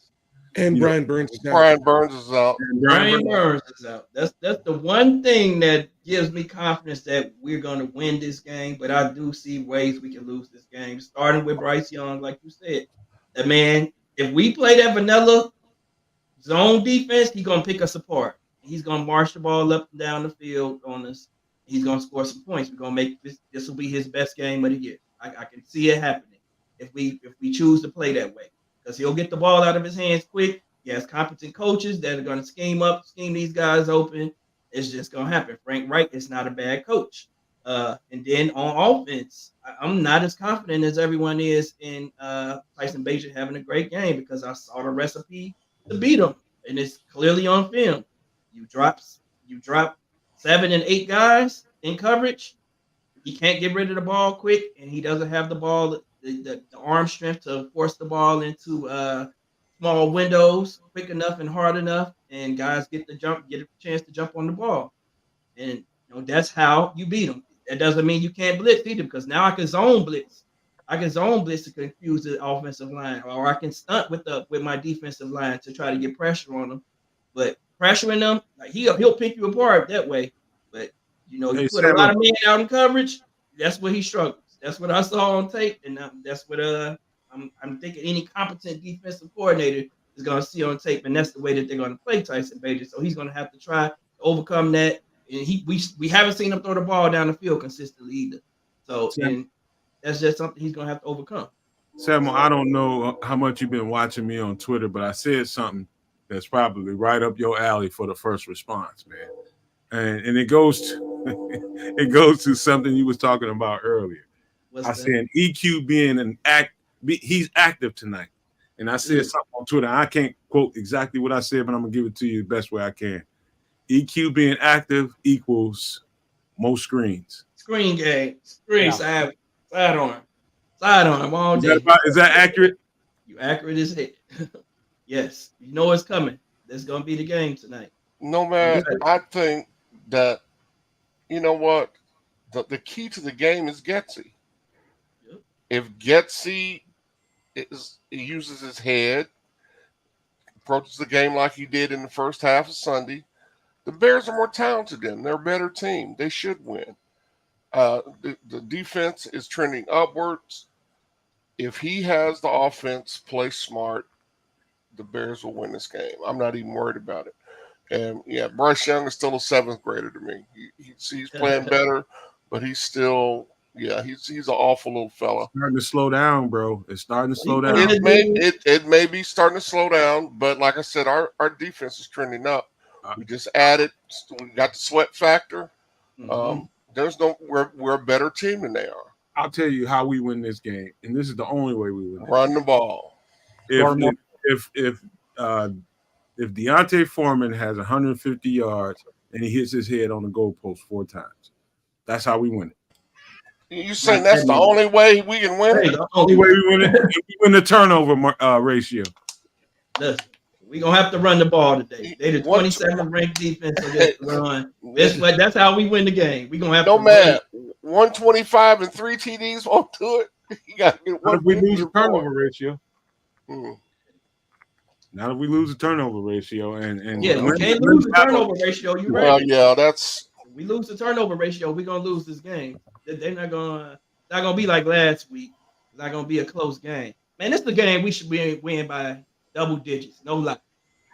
Brian Burns is out. Brian Burns is out. Brian Burns is out. That's the one thing that gives me confidence that we're going to win this game. But I do see ways we can lose this game, starting with Bryce Young, like you said. That man, if we play that vanilla zone defense, he's going to pick us apart. He's going to march the ball up and down the field on us. He's going to score some points. We're going to make this will be his best game of the year. I can see it happening if we choose to play that way, because he'll get the ball out of his hands quick. He has competent coaches that are going to scheme these guys open. It's just going to happen. Frank Reich is not a bad coach. And then on offense, I'm not as confident as everyone is in Tyson Bagent having a great game because I saw the recipe to beat him, and it's clearly on film. You drop 7 and 8 guys in coverage. He can't get rid of the ball quick, and he doesn't have the ball, the arm strength to force the ball into small windows quick enough and hard enough, and guys get a chance to jump on the ball. And that's how you beat them. That doesn't mean you can't blitz either, because now I can zone blitz. I can zone blitz to confuse the offensive line, or I can stunt with my defensive line to try to get pressure on them. But pressuring them, like he'll pick you apart that way. But you put a lot of men out in coverage. That's where he struggles. That's what I saw on tape, and that's what I'm thinking any competent defensive coordinator is going to see on tape, and that's the way that they're going to play Tyson Bagent. So he's going to have to try to overcome that. And we haven't seen him throw the ball down the field consistently either. So and that's just something he's going to have to overcome. Samuel, I don't know how much you've been watching me on Twitter, but I said something that's probably right up your alley for the first response, man. And it goes to something you was talking about earlier. I said EQ being he's active tonight. And I said something on Twitter. I can't quote exactly what I said, but I'm gonna give it to you the best way I can. EQ being active equals most screens. Screen game. Side on all day. Is that accurate? You accurate as hell. Yes. You know it's coming. That's gonna be the game tonight. Nomad, I think that what? The key to the game is Getsy. Yep. If Getsy uses his head, approaches the game like he did in the first half of Sunday, the Bears are more talented than them. They're a better team. They should win. The defense is trending upwards. If he has the offense play smart, the Bears will win this game. I'm not even worried about it. And Bryce Young is still a 7th grader to me. He's playing better, but he's still he's an awful little fella. It's starting to slow down, bro. It's starting to slow down. It may be starting to slow down, but like I said, our defense is trending up. We just added. We got the sweat factor. We're a better team than they are. I'll tell you how we win this game, and this is the only way we win. Run the ball. If Deontay Foreman has 150 yards and he hits his head on the goalpost 4 times, that's how we win it. You saying that's the only way we can win it? The only way we win it is we win the turnover ratio. Listen, we're going to have to run the ball today. They the 27th ranked defense against the run. That's how we win the game. We're going to have Nomad, 125 and 3 TDs won't do it. You got to get one. If we lose the turnover ratio. Not if we lose the turnover ratio, and we can't lose the turnover ratio. You're right. Well, yeah, that's. If we lose the turnover ratio, we're gonna lose this game. They're not gonna be like last week. It's not gonna be a close game. Man, this is the game we should win by double digits. No lie.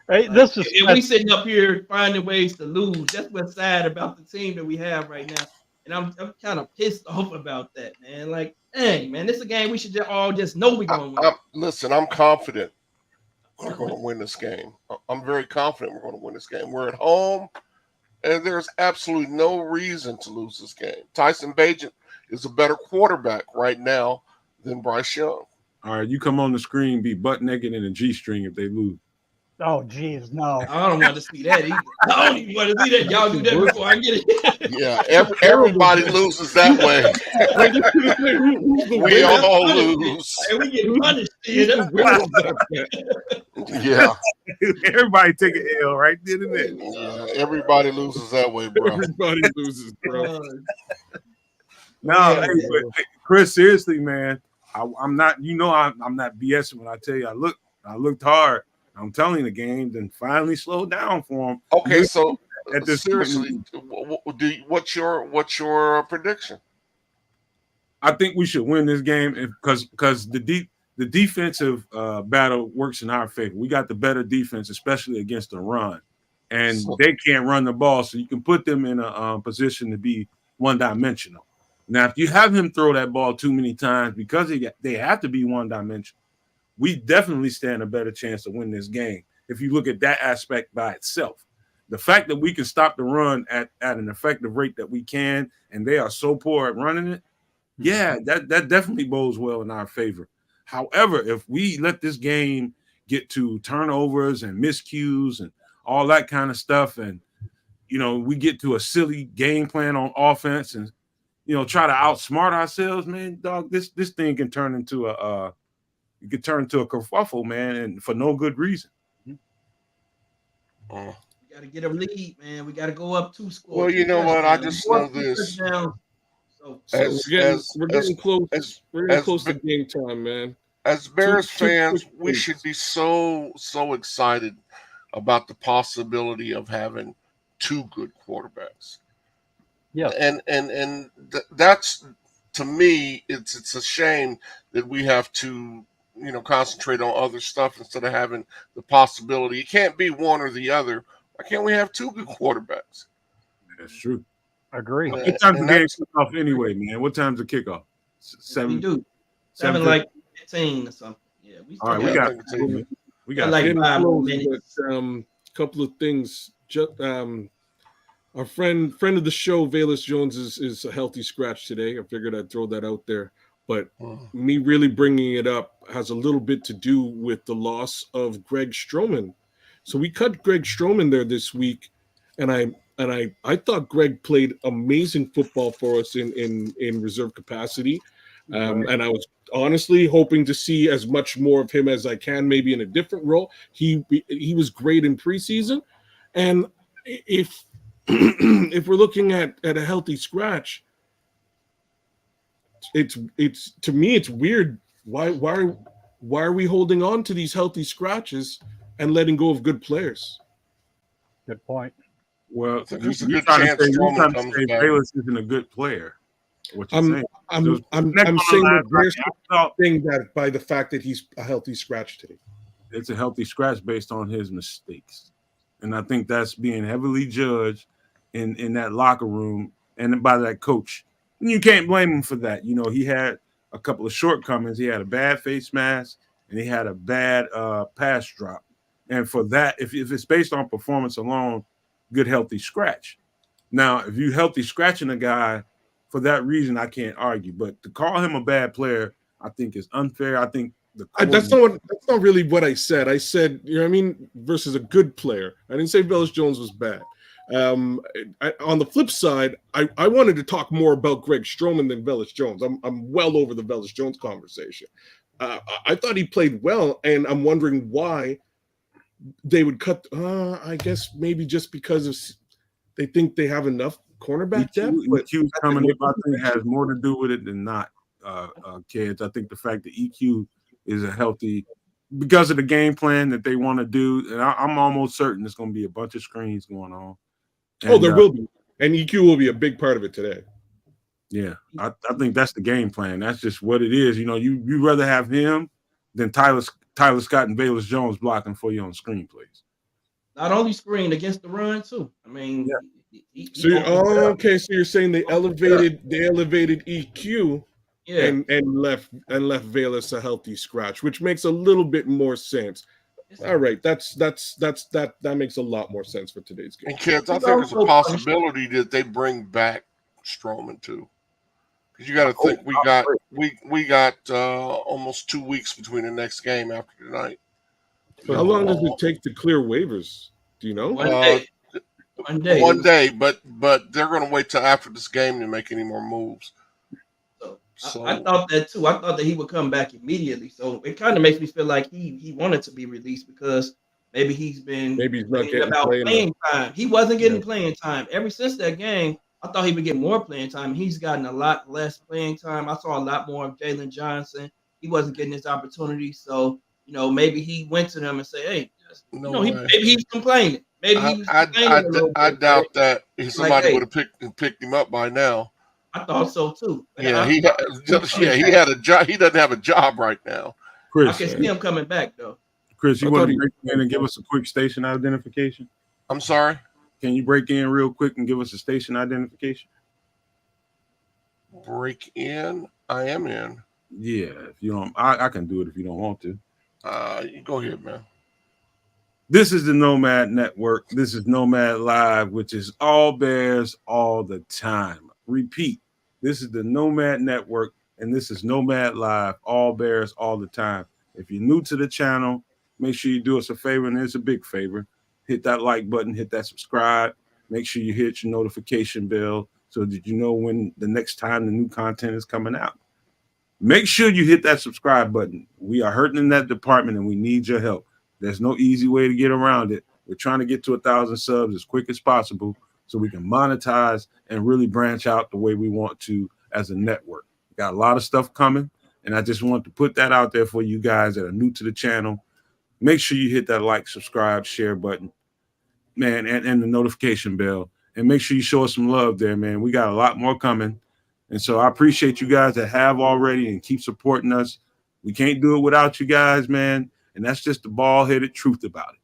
Right, if we sitting up here finding ways to lose, that's what's sad about the team that we have right now. And I'm kind of pissed off about that, man. Like, dang, man, this is a game we should all just know we're gonna win. Listen, I'm confident. We're going to win this game. I'm very confident we're going to win this game. We're at home, and there's absolutely no reason to lose this game. Tyson Bagent is a better quarterback right now than Bryce Young. All right, you come on the screen, be butt naked in a G-string if they lose. Oh, geez, no. I don't want to see that either. I don't even want to see that. Y'all do that before I get it. Yeah, everybody loses that way. We all lose. And we get punished. Yeah. Everybody take an L right then and there. Yeah, everybody loses that way, bro. Everybody loses, bro. Hey, Chris, seriously, man, I'm not. I'm not BSing when I tell you I looked hard. I'm telling you, the game then finally slowed down for him. Okay, so seriously, what's your prediction? I think we should win this game because the defensive battle works in our favor. We got the better defense, especially against the run, and they can't run the ball, so you can put them in a position to be one-dimensional. Now, if you have him throw that ball too many times because they have to be one-dimensional, we definitely stand a better chance to win this game. if you look at that aspect by itself. The fact that we can stop the run at an effective rate that we can, and they are so poor at running it, yeah, that definitely bodes well in our favor. However, if we let this game get to turnovers and miscues and all that kind of stuff, and we get to a silly game plan on offense and try to outsmart ourselves, man, dog, this thing can turn into a kerfuffle, man, and for no good reason. We got to get a lead, man. We got to go up 2 scores. Well, you know what? I just know this. So we're getting close. We're getting close to game time, man. As Bears fans, we should be so excited about the possibility of having 2 good quarterbacks. Yeah, and that's, to me, it's a shame that we have to concentrate on other stuff instead of having the possibility. It can't be one or the other. Why can't we have 2 good quarterbacks? That's true. Agree. What time's the game kick off anyway, man? What time's the kickoff? 7. We do 7 like 15 or something. Yeah, all right. We got like 5 more minutes. Couple of things. Our friend of the show, Velus Jones, is a healthy scratch today. I figured I'd throw that out there. But me really bringing it up has a little bit to do with the loss of Greg Stroman. So we cut Greg Stroman there this week, and I thought Greg played amazing football for us in reserve capacity. And I was honestly hoping to see as much more of him as I can, maybe in a different role. He was great in preseason. And if we're looking at a healthy scratch, it's to me it's weird. Why are we holding on to these healthy scratches and letting go of good players? Good point. Well, there's a you're good trying chance to say Stroman comes back. Bayless isn't a good player. What you're saying? I'm saying that there's something that by the fact that he's a healthy scratch today. It's a healthy scratch based on his mistakes. And I think that's being heavily judged in that locker room and by that coach. And you can't blame him for that. He had a couple of shortcomings. He had a bad face mask and he had a bad pass drop. And for that, if it's based on performance alone, good healthy scratch. Now, if you healthy scratching a guy for that reason, I can't argue. But to call him a bad player, I think is unfair. I think that's not really what I said. I said, versus a good player. I didn't say Velus Jones was bad. On the flip side, I wanted to talk more about Greg Stroman than Velus Jones. I'm well over the Velus Jones conversation. I thought he played well, and I'm wondering why they would cut. I guess maybe just because they think they have enough cornerback depth. But EQ coming up, I think, has more to do with it than not, kids. I think the fact that EQ is a healthy because of the game plan that they want to do, and I'm almost certain there's going to be a bunch of screens going on. And, there will be, and EQ will be a big part of it today. Yeah, I think that's the game plan. That's just what it is. You'd rather have him than Tyler Scott and Velus Jones blocking for you on screen plays. Not only screen against the run too. I mean, yeah. So you're saying they elevated EQ. Yeah. And left Velus a healthy scratch, which makes a little bit more sense. All right, that makes a lot more sense for today's game. And kids, I think there's a possibility that they bring back Stroman too, because you got to think we got almost 2 weeks between the next game after tonight. How long does it take to clear waivers? Do you know? 1 day. 1 day. 1 day, but they're going to wait till after this game to make any more moves. So I thought that too. I thought that he would come back immediately. So it kind of makes me feel like he wanted to be released because maybe he's not getting playing time. He wasn't getting playing time ever since that game. I thought he would get more playing time. He's gotten a lot less playing time. I saw a lot more of Jalen Johnson. He wasn't getting his opportunity. So maybe he went to them and said, "Hey, maybe he's complaining. Maybe he was complaining I doubt that somebody would have picked him up by now." I thought so too. Yeah, he had a job. He doesn't have a job right now. Chris, I can see him coming back though. Chris, you want to break in and give us a quick station identification? I'm sorry. Can you break in real quick and give us a station identification? Break in. I am in. Yeah, if you don't, I can do it if you don't want to. You go ahead, man. This is the Nomad Network. This is Nomad Live, which is all Bears all the time. Repeat, this is the Nomad Network, and this is Nomad Live, all Bears all the time. If you're new to the channel, make sure you do us a favor, and it's a big favor. Hit that like button, hit that subscribe. Make sure you hit your notification bell so that you know when the next time the new content is coming out. Make sure you hit that subscribe button. We are hurting in that department, and we need your help. There's no easy way to get around it. We're trying to get to 1,000 subs as quick as possible so we can monetize and really branch out the way we want to as a network. We got a lot of stuff coming, and I just want to put that out there for you guys that are new to the channel. Make sure you hit that like, subscribe, share button, man, and the notification bell. And make sure you show us some love there, man. We got a lot more coming. And so I appreciate you guys that have already and keep supporting us. We can't do it without you guys, man. And that's just the bald-headed truth about it.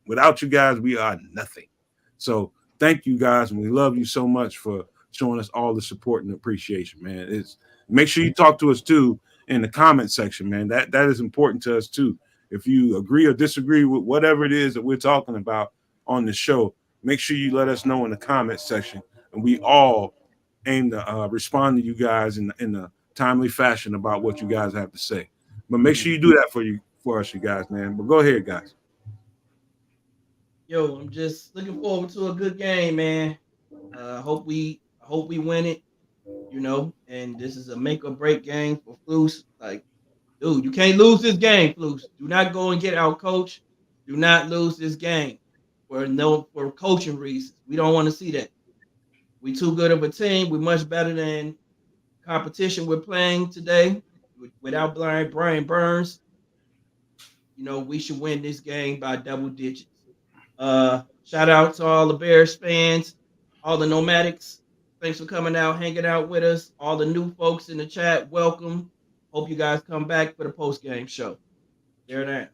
Without you guys, we are nothing. So thank you guys, and we love you so much for showing us all the support and appreciation, man. Make sure you talk to us too in the comment section, man. That is important to us too. If you agree or disagree with whatever it is that we're talking about on the show, make sure you let us know in the comment section, and we all aim to respond to you guys in a timely fashion about what you guys have to say. But make sure you do that for us, you guys, man. But go ahead, guys. Yo, I'm just looking forward to a good game, man. Hope we win it, and this is a make or break game for Flus. Like, dude, you can't lose this game, Flus. Do not go and get out coach. Do not lose this game for coaching reasons. We don't want to see that. We too good of a team. We're much better than competition we're playing today. Without Brian Burns, we should win this game by double digits. Shout out to all the Bears fans, all the Nomadics. Thanks for coming out, hanging out with us. All the new folks in the chat, welcome. Hope you guys come back for the post-game show. There it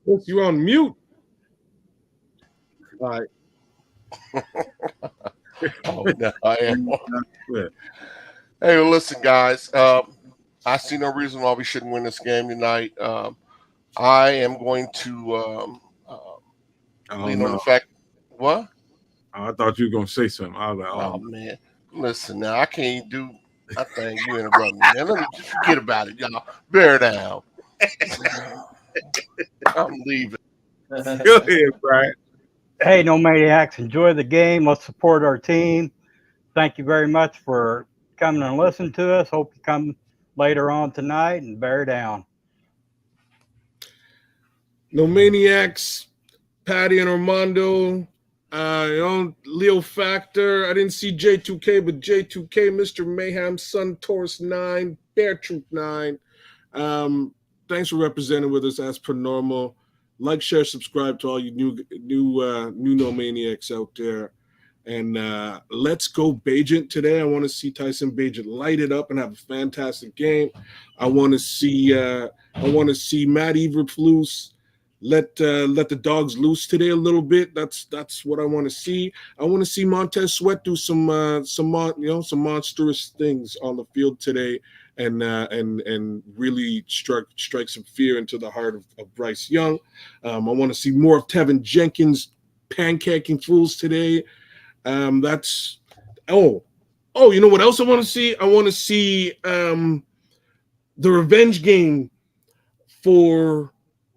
is. You on mute. All right. Oh, no, I am. Hey, well, listen, guys. I see no reason why we shouldn't win this game tonight. I am going to lean on the fact. What? I thought you were going to say something. I was like, oh, man. Listen, now I can't do a thing. You interrupt me, man. Let me just forget about it, y'all. Bear down. I'm leaving. Go ahead, Brian. Hey, No Maniacs, enjoy the game. Let's support our team. Thank you very much for coming and listening to us. Hope you come later on tonight and bear down. No Maniacs, Patty and Armando, Leo Factor. I didn't see J2K, but J2K, Mr. Mayhem, Sun Taurus 9, Bear Troop 9. Thanks for representing with us as per normal. Like, share, subscribe to all you new No Maniacs out there. And let's go Bajent today. I want to see Tyson Bajent light it up and have a fantastic game. I want to see Matt Eberflus let the dogs loose today a little bit. That's what I want to see. I want to see Montez Sweat do some monstrous things on the field today, and really strike some fear into the heart of Bryce Young. I want to see more of Tevin Jenkins pancaking fools today. You know what else I want to see? I want to see the revenge game for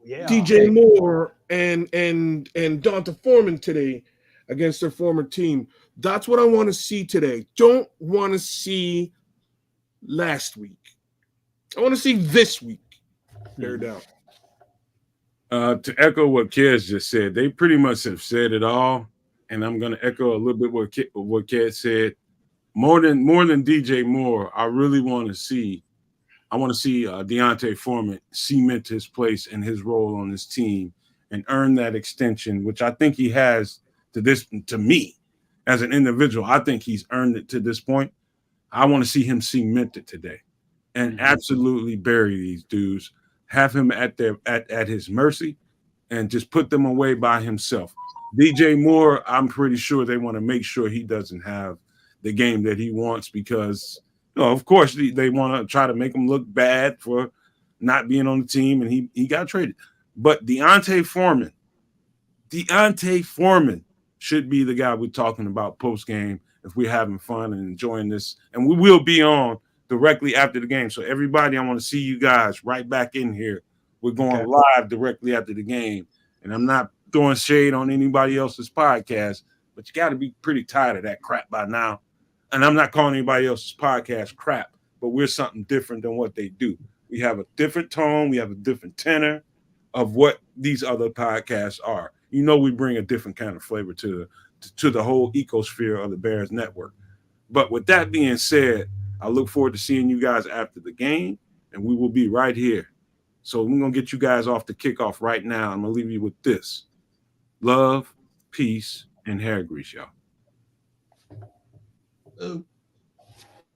DJ Moore and Donta Foreman today against their former team. That's what I want to see today. Don't want to see last week. I want to see this week. Bear down. To echo what Kez just said, they pretty much have said it all, and I'm going to echo a little bit what Kez said. More than DJ Moore, I really want to see. I want to see Deontay Foreman cement his place and his role on this team and earn that extension, which I think he has to me as an individual. I think he's earned it to this point. I want to see him cement it today and absolutely bury these dudes, have him at his mercy, and just put them away by himself. DJ Moore, I'm pretty sure they want to make sure he doesn't have the game that he wants because, of course, they want to try to make him look bad for not being on the team, and he got traded. But Deontay Foreman should be the guy we're talking about post game if we're having fun and enjoying this. And we will be on directly after the game. So everybody, I want to see you guys right back in here. We're going live directly after the game. And I'm not throwing shade on anybody else's podcast, but you got to be pretty tired of that crap by now. And I'm not calling anybody else's podcast crap, but we're something different than what they do. We have a different tone. We have a different tenor of what these other podcasts are. You know, we bring a different kind of flavor to the whole ecosphere of the Bears Network. But with that being said, I look forward to seeing you guys after the game, and we will be right here. So we're going to get you guys off the kickoff right now. I'm going to leave you with this. Love, peace, and hair grease, y'all.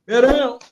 Get out.